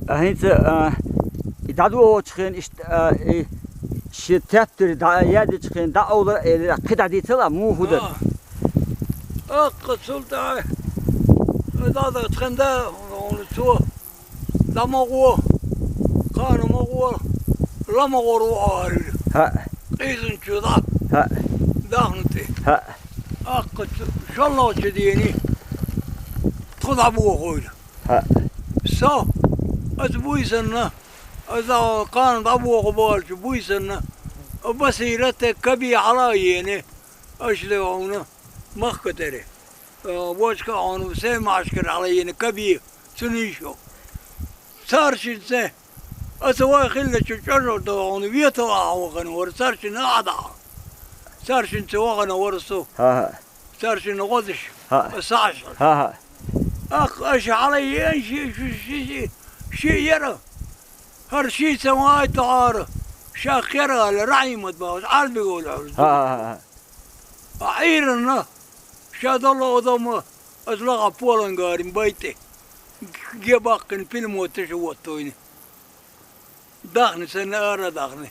هنت دادو تخين شتابتر دا يد تخين دا أول قطع دي تلا مو هذا قصلت دا تخين دا ونسوا دا مغوا كان مغوا لا مغوا عاري ها إذن شو دا ها داخنتي ها أقص شو الله تديني خذ أبوه خويل ها سو أتبوي سنة إذا كان أبوه قبال بوي سنة بصيرته كبي على يعني أشلونه مخكتره وش كانوا سام عشكر على يعني كبي سنيشو صار شيء زين أتوا خلنا شجرة دوان بيتوا عوقن ورصار شيء نعدا صار شيء سواقنا ورصو ها صار شيء نقدش ها الساعة ها أخ إيش علي شيء يرى هر شيء سواي تعارة شاكرة الرعي متباوس عال بيقول ها عيرنا شاد الله قدام أطلع بولن قارن بيته جباقن فيلم وتشوتويني داخن سنة أنا داخن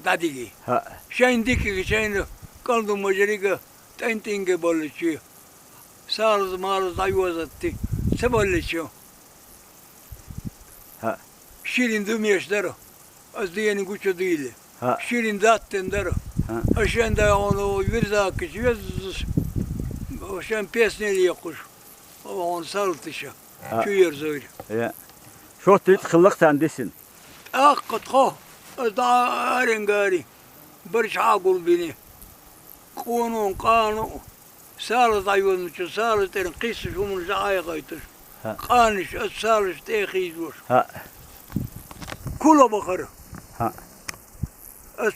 داديجي ها شين ديكي شين قلدو مجريكا تنتينجي بولشي سالز مالز أيوزتي سبولشيو ها شيرين دميش درو أزديني قوشو ديلي ها شيرين داتن درو ها عشان دا يعنو يرزاكش يزز عشان بيسني لي يقش وعن سالتشا شو يرزوي يا شو تريد خلقت عندسن أقد خو دارين قاري برش عاقل بني قانون سالت أيوة مش سالت قيس شو من زعاي غيتش قانش السالش تيخي جوش ها كله بخر ها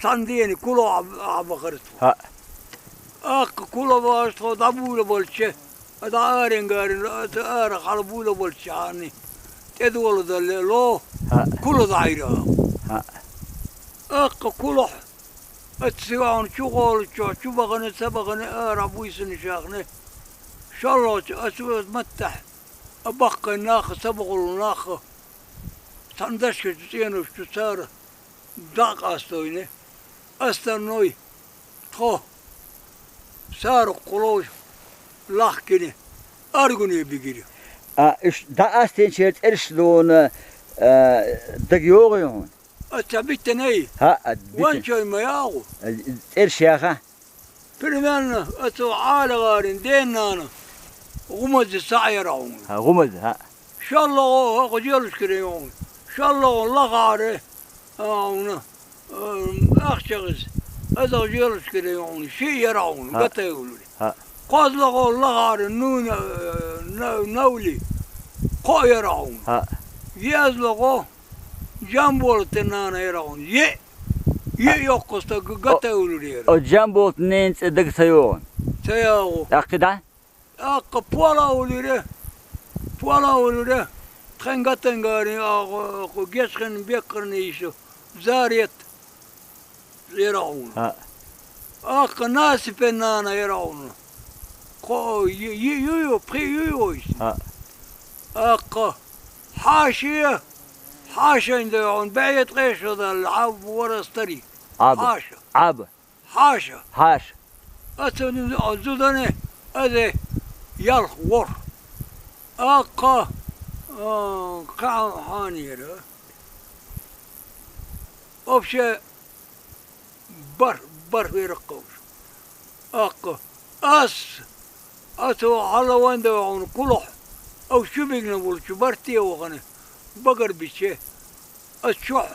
صنديني كله عبخرت ها كله باستو دابوله بولشه دارين قارين دار خلبوله بولشاني تدول دللو كله ضايره ها كله اتسيان شغل شو بغني سبغني ربوي سن شاغني شاء الله اسوي متح ابقى ناخ سبغ الناخ سندش تسينو شو صار داق استويني استنوي خو صار قلوش لاحكني ارغني بيجري إيش دا أستين شيء إرشلون دقيقة اتبتني ها وين شوي ما ياغو إرش يا أخا فرمانا اتو عالي غارين دينا انا غمز السعيرون ها غمز ها ان شاء الله غجلش كريون ان شاء الله والله غاري انا اخشغز هذا غجلش كريون شي يرون قتا يقولوا لي ها قاد لغو الله غاري نون نولي قا يرون ها ياز لغو جنبول تنانا يرون يه يقص قتا يقولوا لي الجنبوت نينس دق سيون سياغو أقدا بولا وليره بولا وليره خنقتن غاري اخو جسخن بيقرنيشو زاريت يرون ها ناس فنانا يرون خو يو بري حاشيه حاشا يندعون بعيد غيش هذا العاب ورا ستري حاشا عاب حاشا حاش أتوني زودني هذا يالخ ور كعب حانير أبشة بر يرقوش أتو على وين دعون كلح أو شو بيجنبول شو برتي وغني بقر بيشه الشح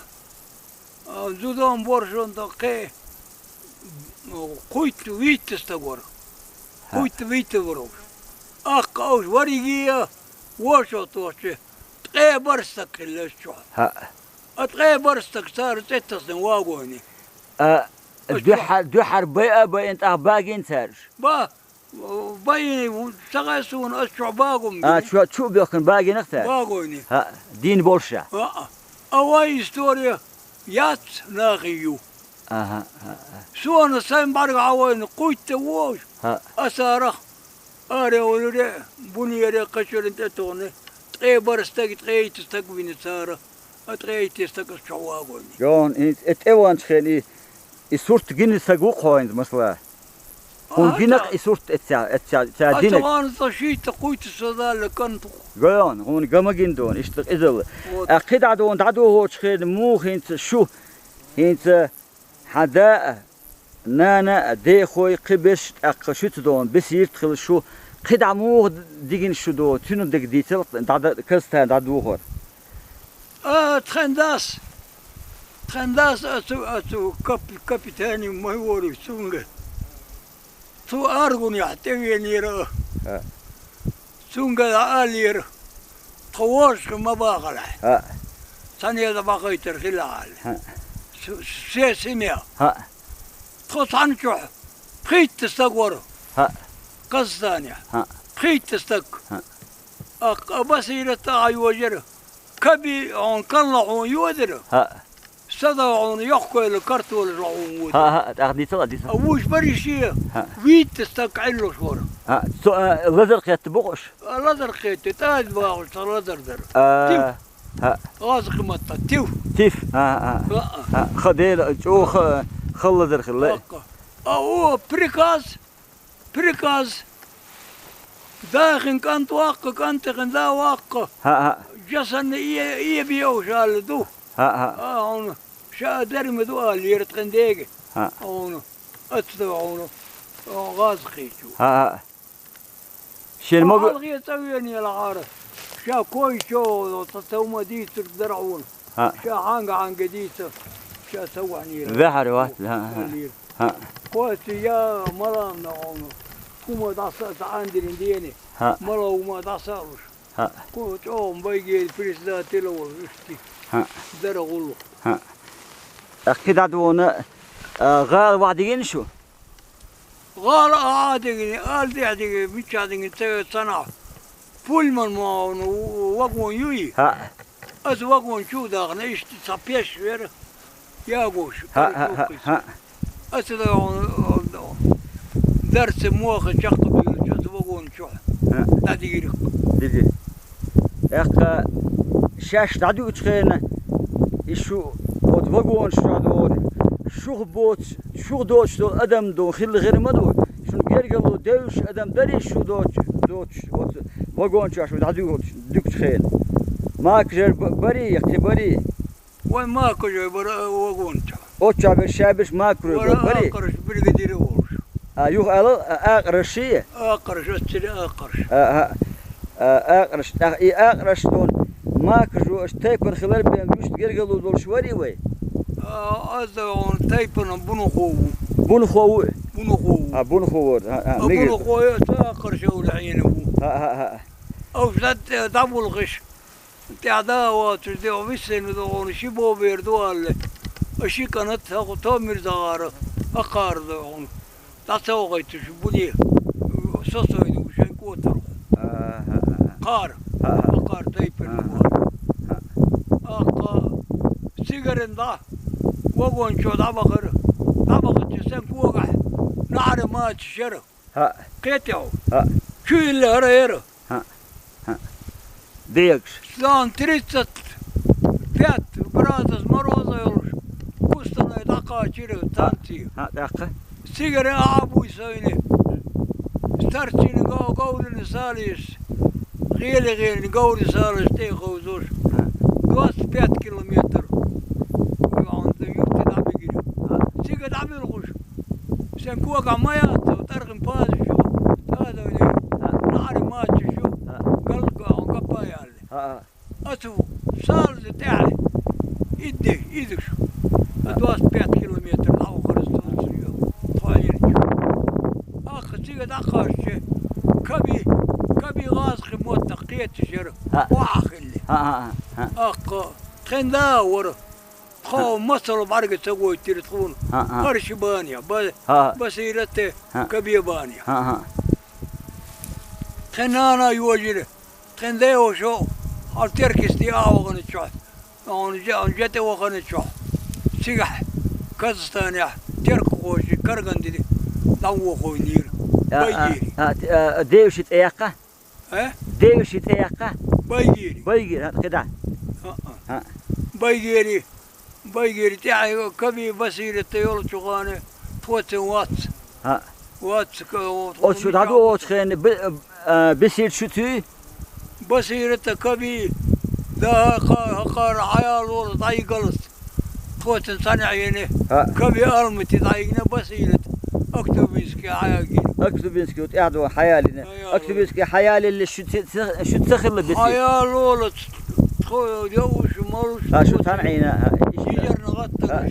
زودان بورشون دقيق قويت ويت استغور قويت ويت وروش أوش وريجيا وشو توشه تقي برستك الشح ها تقي برستك صار 6 سنين واقوني دو حربية بين باقين تارش با بايني سغاسون الشح باقوم شو بيكون باقي نختار باقوني ها دين بولشا أواي ستوريا يات ناغيو ها سوانا سايم بارك عوين قويت ووش أسارخ أري ولدي بني يري قشر انت توني تقي برستك تقي تستقبل سارة تقي تستقبل شواغوني جون إيوان شخني يسورت جين سجوا قاين مثلا هون جينك يسورت اتشا جينك أطلعان تشي تقويت السودان لكنت جون هون جما جين دون اشتق إزل أكيد عدون دعدو هو شخن مو هنت شو هنت حدا نانا دي خوي قبش أقشت دون بس يرتخل شو قد مو ديجين شو دو تنو دك ديتل دعد كستان دعدو هور تخنداس أتو كابيتاني ما يوري سونغ تو أرجون يحتوي نيرة سونغ آلير تواش ما باقله ثانية باقي ترخيل عال سيسميا تصان شو خيت تستقور قصدانيا خيت تستق بسيرة عيوجر كبي عن كله يودر صدقون يحكوا الكرتول الرعون أخدي صلا أبوش بريشية ويت تستقعله شورا لذر قيت بقش لذر قيت تاج باغش لذر در غاز قمطة تيف خديل شو خل لذر خلا أو بريكاز داخن كانت واقع كانت ذا واقع جسن بيو شال دو هون شا درم دو اللي يرتقن ديجي هون اتدو هون غاز خيشو شيل مو غير تويني العارف شا كوي شو تسوما دي تدرعون شا عن جديد شا سواني ذهر وات كويس يا مرام هون كوما داس عندي ديني مرا وما داسروش كنت بيجي البريزدات لو اشتي درغلو أكيد عدونا غار وعدين شو غار عادي عادي مش عادي سنة فول من ما وقون يوي أز وقون شو داغنا إيش تصبيش غير يا غوش أز درس موخ شق بالجز وقون شو تديرك دي شاش دعدو تخينا يشو بود وقون شادور شو بوت شو دوش دو ادم دو خل غير مدو شو جرجلو دوش ادم دري شو دوش وقون شاش دعدو دوك تخين ما كجر بري يختي بري وين ما كجر وقون او شابش شابش ما كجر بري اقرش بريدير وش يوخ اقرشيه اقرش اشتري اقرش اقرش اقرش دون ما كجو اشتيبر خلال بين يوش جرجلو دول شوري وي أزون تايبنا بنخو بنخو بنخو تاخر شو العين أو زاد دبل غش تعداوات تديو بسن دون شبو بيردوال أشي كانت تامر زغارة أقار دون تسوقي تشبودي سوسوي وشان كوتر قار أقار تايبر أقا سيجرن ده وقون شو دبخر جسم كوجع نعر ما تشرب قيتيو شو اللي هريره ديكش سان تريست بيت برازز مروزة يلوش كوستنا يدقا شيرو تانتي دقا سيجرن أبو يسويني ستارتشين قول نساليش غير قول نساليش تيخو زوش 25 كيلومتر سيقد عبي الغش سنكوك عمايات وترغم باز شو هذا ولي نعري ماتش شو قلقا وقبا يالي أتو سال تاعي إيدك شو أدواس 5 كيلومتر أو خرجت السيو طاير شو أخ سيقد أخاش كبي غاز خموت تقيت شرف واخلي أخ خندا ورا خو مصر بعرق سووا ترتخون قرش بانيا بسيرته كبي بانيا خنانا يوجر خندا وشو هل تركز دي وغن تشوف on جت وغن تشوف سيح كازستانيا ترك خوشي كرغن دي دو خو نير ديوشت ايقه ها ديوش يتيقى بايجيري بيجي هذا كده ها بايجيري تاعي كبي بصير الطيور شغانه توت وات ها وات او شو هذا او خين بسير شتي بصير كبي ده قار عيال ولا ضاي قلص توت صنعينه كبي ارمتي ضايقنا بصير اكتب اسكي عياقي اكتب اسكي وتقعدوا حيالي اكتب اسكي حيالي اللي شو تسخر بسير عيال ولا يوش مالوش شو تنعينا يجر نغطى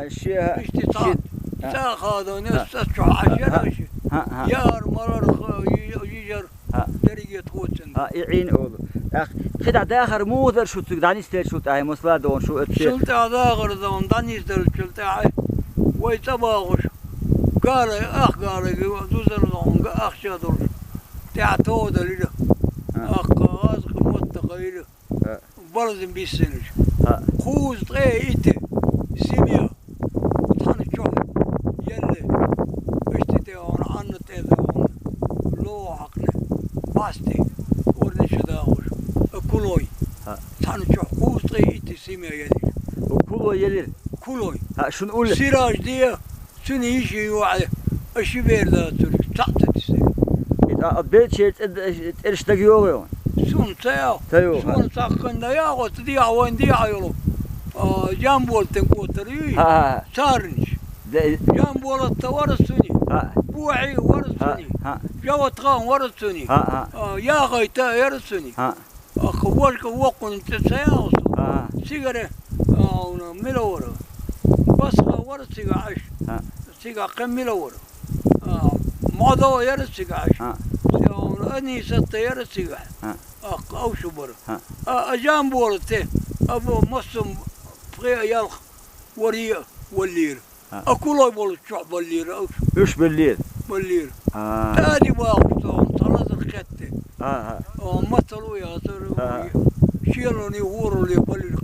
شيء اشتي هذا ناس عشرة يار مرر يجر درجة خوتن يعين أول خدع داخر مو ذر شو تقدرني استيل شو تاعي مسلا دون شو شلت داخر دون داني استيل شلت تاعي ويتباغش قال قال دوزر دون شادر تاع تود اللي غاز متقيل برزن بيسنج خوز طيته سيميا طحن الشوم يلي اشتتي هون عنت اذا لو عقله باستي ورنش داوش كلوي طحن الشوم خوز طيته سيميا يلي وكلوي يلي كلوي شو نقول سراج دي سني يجي يوعد الشبير ذا تعطت بيت شيء ترش تجيوه سون تايو سون ساكن دا يا قلت دي وين دي عيلو جامبول تنقوتري سارنج جامبول التورسوني بوعي ورسوني جوت غان ورسوني يا غيتا يرسوني اخوالك وقن انت سياوس سيجاره ملورة بس ورسيجا عاش سيجا قم ملورة موضوع يرسيجا عاش أني ستير سيجا أو شبر أجام بولته أبو مصم بغي يلخ وريه واللير أكله بول شعب اللير أو إيش بالليل باللير هذه باوستون ثلاثة خدته مثلوا يا ترى شيلوني ورولي باللير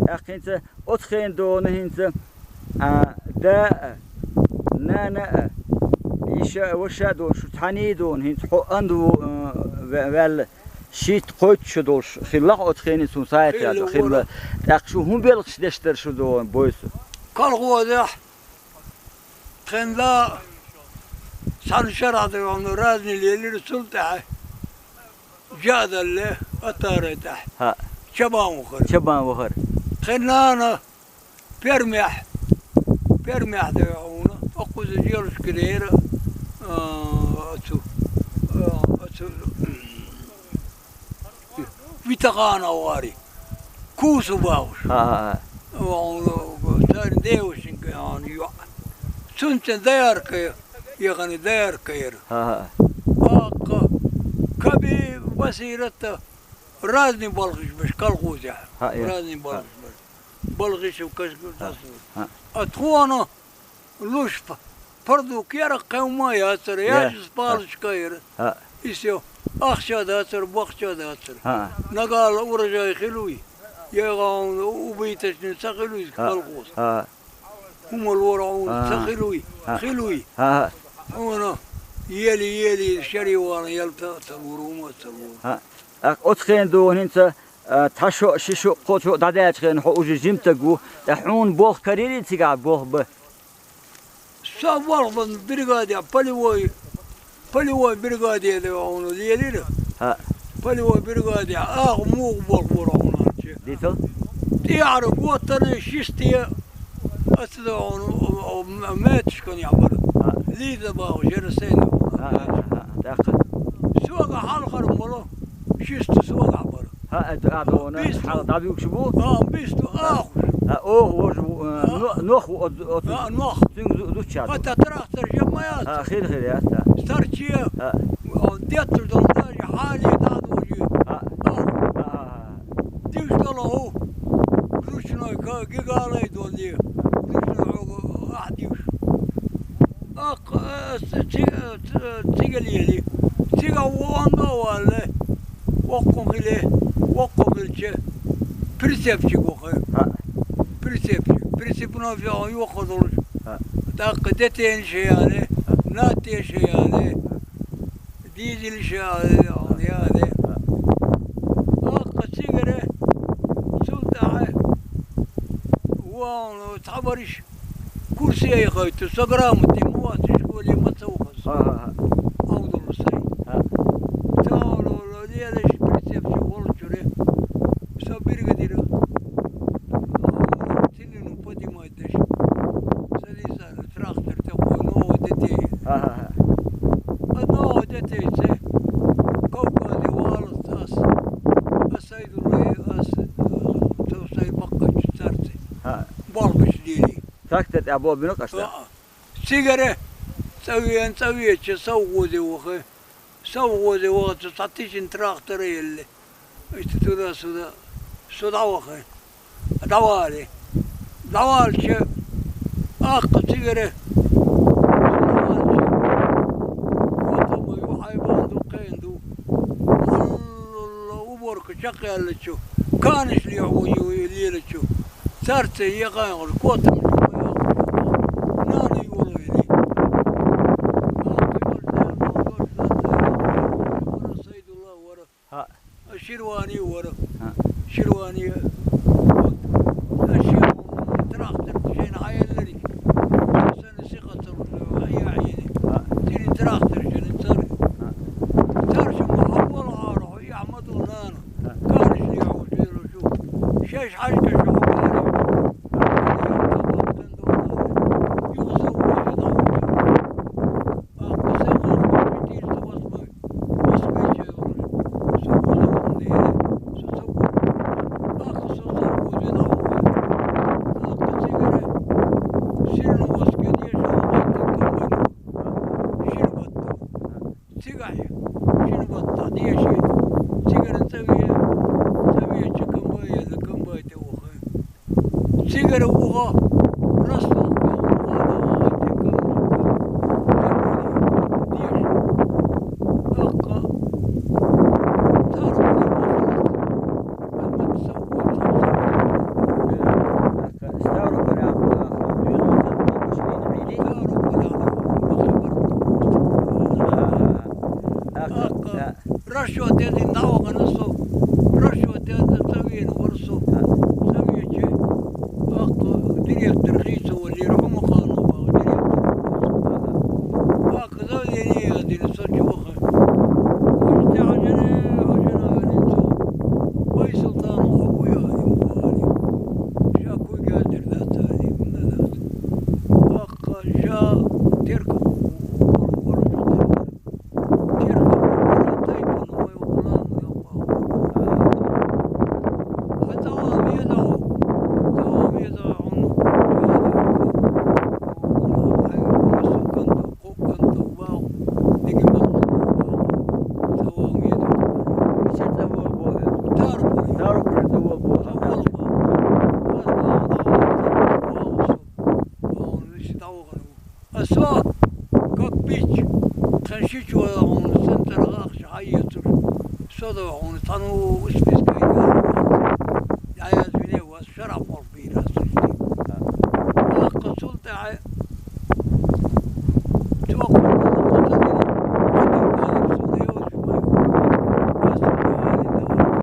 أخي أنت أتخين دون أنت داء نانا إيش وشادون شو تحنيدون هنت حو أندو وال شيت قوت شدوش خلاق أتخين سون سايت يا خلا أخشو هم بيلقش دشتر شدون بويسو كل هو ده خن لا سان شرع ده عن رازني اللي رسولته جاد الله أتارته شبان وخر خنانا بيرمح ده عونا أقوز جيرش كريرة بيتقانا واري كوسو باوش وعونا ديوشن يعني سنتن ديار كير يعني ديار كير كبي بصيرته رازني بلغش مش كالغوز يعني رازني بلغش وكشكل أتخوانا لوش برضو كيرا قوما ياسر ياش سبالش كير يسيو أخشى داسر بخشى داسر نقال ورجاي خلوي يغاون وبيتش نسخلوي كالغوز هم الورعون سخلوي خلوي هنا يلي شري وانا يلتا تلوروما تلور أتخين دون انت تشو شيشو قوتو دادات خين حوجي جيمتقو تحون بوخ كاريري تيقع بوخ به سوالفن بريغاديا باليوي بريغاديا ديوانو دياليرا باليوي بريغاديا موغ بوخ وراونا ديتو يعرف وطن شيستي أتدعون ماتش كان يعبر ليدا باو جرسين سواق حال خرم والله شيست سواق عبر أدونا حال دابيوك شبوه بيستو آخر نوخ نوخ دوتشاد حتى تراخ ترجم ما ياسر خير يا ستارتشيا ديتر دون حالي داد وجي ديش طلعوا روشنا جيجالي دولي روشنا أحديوش تيجالي تيجا وانا ولا وقم خليه بريسبشي وخير بريسبنا في عيو يوخذوا تاقدتين شيء عليه ناتي شيء عليه ديزل شاذ يعني هذا سيجرة سلطة واو تعبرش كرسي يا خيط سجرام تيموات شغولي ما توقف أوضل السري تاولو لو ليش بريسيف شغول شري سبير قديرة تلينو بدي ما يدش سليسا تراختر تقول نو دتي نو دتي سه كوكا دي والد أس أسيد الله أس توسي بقى شترتي بالبش ديلي تاكتت أبوه بنوك أشتا سيجرة سويه سوودي وخي سوودي وخي تعطيش تراختر اللي اشتتودا سودا وخي دوالي دوالش سيجرة وطما يوحي باندو قيندو وبورك شقي اللي تشوف كانش لي عوي اللي تشوف سارتي يغير كوتم ناني يقولوا لي سيد الله ورا الشرواني ورا شرواني الشيء تراختر شين عيل لي سنة ثقة هي عيني تيري تراختر شين ترى ترجم أول عارض يعمدوا نانا كانش لي عوي شوف شيش حاجة شعباني سيجر وغا رسل رشوة تيزي ناوغ نصو رشوة تيزي تسوين ورسو سوية شيء دريك ترخيصه واللي يروحوا مقارنة دريك هكذا يعني هذه الصوت وخي وش تعجني وشنا ننسو وي سلطان أبويا هذه مبالي شاكو قادر ذات هذه من ذات جاء تركب الصوت كوك بيتش خنشيش وعون سنتر غاخش حياتر صدوا عون طنو اسبيس